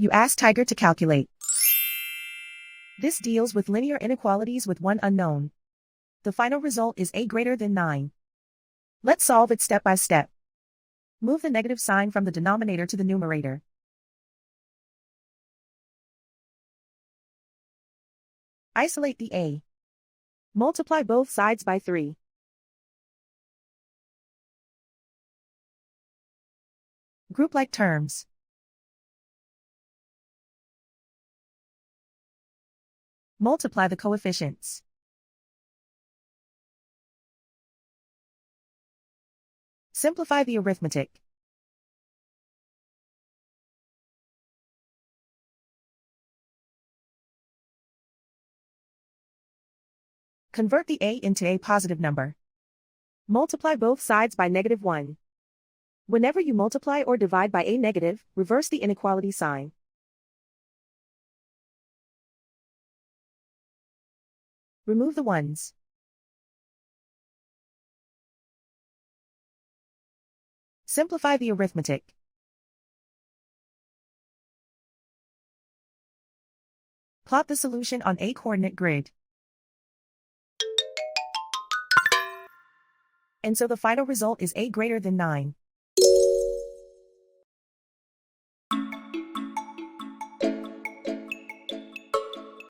You ask Tiger to calculate. This deals with linear inequalities with one unknown. The final result is a greater than 9. Let's solve it step by step. Move the negative sign from the denominator to the numerator. Isolate the a. Multiply both sides by 3. Group like terms. Multiply the coefficients. Simplify the arithmetic. Convert the a into a positive number. Multiply both sides by -1. Whenever you multiply or divide by a negative, reverse the inequality sign. Remove the ones. Simplify the arithmetic. Plot the solution on a coordinate grid. And so the final result is a greater than 9.